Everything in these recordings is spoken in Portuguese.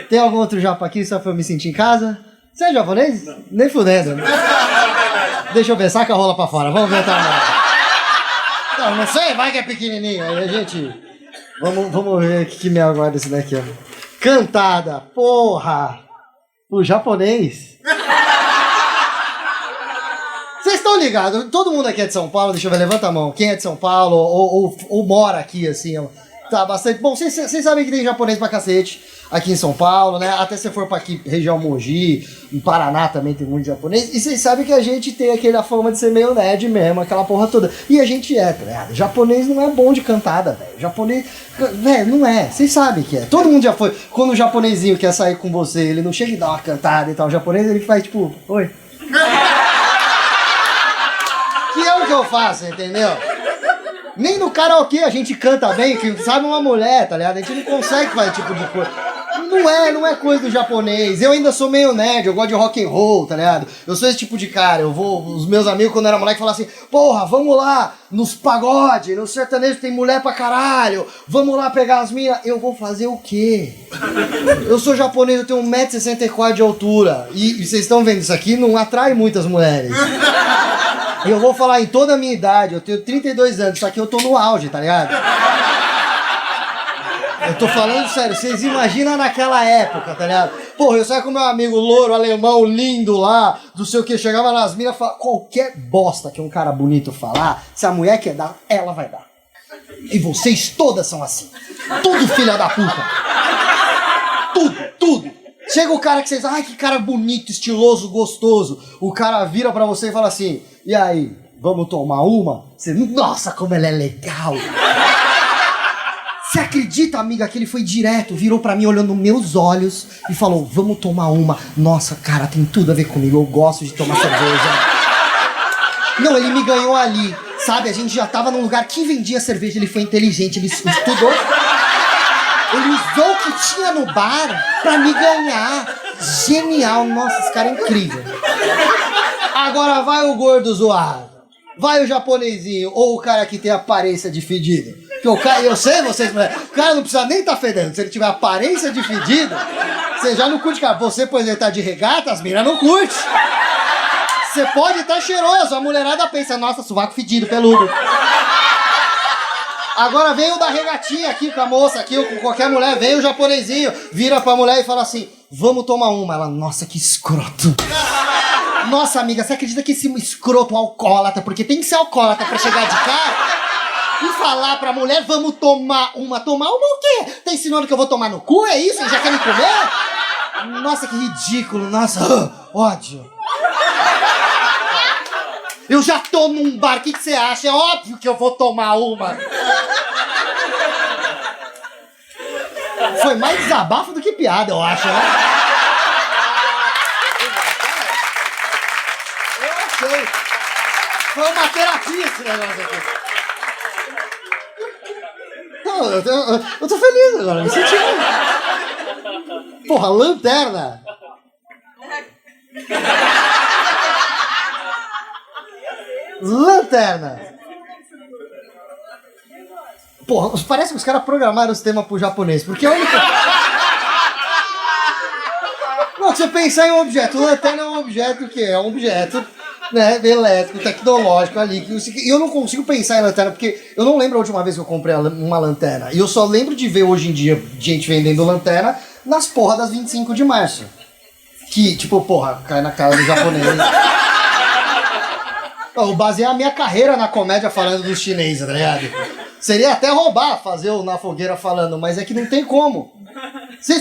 Tem algum outro japa aqui só pra eu me sentir em casa? Você é japonês? Não. Nem fudendo. Deixa eu ver, saca a rola pra fora. Vamos ver o tamanho. Não sei, vai que é pequenininho. Aí a gente... Vamos ver o que me aguarda esse daqui, ó. Cantada, porra! O japonês. Vocês estão ligados? Todo mundo aqui é de São Paulo, deixa eu ver, levanta a mão. Quem é de São Paulo ou mora aqui, assim, ó. Tá bastante. Bom, vocês sabem que tem japonês pra cacete aqui em São Paulo, né? Até se for pra aqui, região Mogi, em Paraná também tem muito japonês. E vocês sabem que a gente tem aquela fama de ser meio nerd mesmo, aquela porra toda. E a gente é, tá ligado? Japonês não é bom de cantada, velho. Japonês, velho, não é. Vocês sabem que é. Todo mundo já foi. Quando o japonesinho quer sair com você, ele não chega e dá uma cantada e tal. O japonês, ele faz tipo, oi. Que é o que eu faço, entendeu? Nem no karaokê a gente canta bem, que sabe uma mulher, tá ligado? A gente não consegue fazer tipo de coisa. Não é coisa do japonês. Eu ainda sou meio nerd, eu gosto de rock and roll, tá ligado? Eu sou esse tipo de cara. Eu vou, os meus amigos quando eu era moleque falavam assim: porra, vamos lá nos pagode, no sertanejo tem mulher pra caralho, vamos lá pegar as minas. Eu vou fazer o quê? Eu sou japonês, eu tenho 1,64 m de altura. E vocês estão vendo isso aqui, não atrai muitas mulheres. E eu vou falar em toda a minha idade, eu tenho 32 anos, só que eu tô no auge, tá ligado? Eu tô falando sério, vocês imaginam naquela época, tá ligado? Porra, eu saio com meu amigo louro, alemão, lindo lá, não sei o que, chegava nas minas e falava, qualquer bosta que um cara bonito falar, se a mulher quer dar, ela vai dar. E vocês todas são assim. Tudo filha da puta. Tudo. Chega o cara que vocês, ai que cara bonito, estiloso, gostoso. O cara vira pra você e fala assim, e aí, vamos tomar uma? Você, nossa, como ela é legal. Você acredita, amiga, que ele foi direto, virou pra mim olhando nos meus olhos e falou, vamos tomar uma. Nossa, cara, tem tudo a ver comigo, eu gosto de tomar cerveja. Não, ele me ganhou ali, sabe? A gente já tava num lugar que vendia cerveja, ele foi inteligente, ele estudou. Ele usou o que tinha no bar pra me ganhar. Genial, nossa, esse cara é incrível. Agora vai o gordo zoado, vai o japonesinho, ou o cara que tem aparência de fedido. Porque o cara, eu sei vocês, o cara não precisa nem tá fedendo. Se ele tiver aparência de fedido, você já não curte, cara. Você, por exemplo, tá de regata, as minas não curte. Você pode estar cheiroso, a mulherada pensa, nossa, sovaco fedido, peludo. Agora vem o da regatinha aqui com a moça aqui, ou com qualquer mulher, vem o japonesinho, vira pra mulher e fala assim, vamos tomar uma. Ela, nossa, que escroto. Nossa, amiga, você acredita que esse escroto alcoólatra, porque tem que ser alcoólatra pra chegar de cara, e falar pra mulher, vamos tomar uma o quê? Tá ensinando que eu vou tomar no cu, é isso? Ele já quer me comer? Nossa, que ridículo, nossa, ódio. Eu já tô num bar, o que você acha? É óbvio que eu vou tomar uma. Foi mais desabafo do que piada, eu acho, né? Eu achei. Foi uma terapia esse negócio aqui. Não, eu tô feliz agora, me senti. Porra, lanterna. Lanterna. Porra, parece que os caras programaram os temas pro japonês, porque a única... Não, se você pensar em um objeto, lanterna é um objeto que é um objeto, né, elétrico, tecnológico ali, e eu não consigo pensar em lanterna, porque eu não lembro a última vez que eu comprei uma lanterna, e eu só lembro de ver hoje em dia gente vendendo lanterna nas porra das 25 de março. Que, tipo, porra, cai na cara do japonês. Eu baseei a minha carreira na comédia falando dos chineses, tá ligado? Seria até roubar fazer o Na Fogueira falando, mas é que não tem como.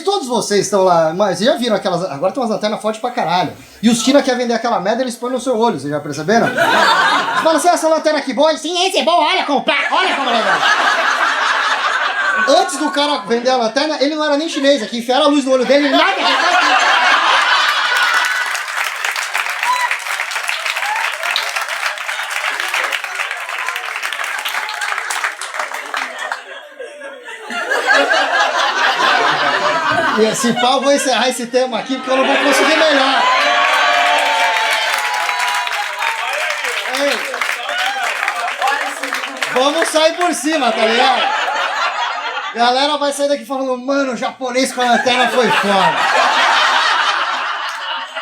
Todos vocês estão lá, mas vocês já viram aquelas... Agora tem umas lanternas fortes pra caralho. E os China querem vender aquela merda, eles põem no seu olho, vocês já perceberam? Você fala assim, essa lanterna aqui boa? Sim, esse é bom, olha como é legal. Antes do cara vender a lanterna, ele não era nem chinês, aqui enfiaram a luz no olho dele, nada. E esse pau, vou encerrar esse tema aqui porque eu não vou conseguir melhor. Ei, vamos sair por cima, tá ligado? Galera vai sair daqui falando, mano, o japonês com a lanterna foi foda.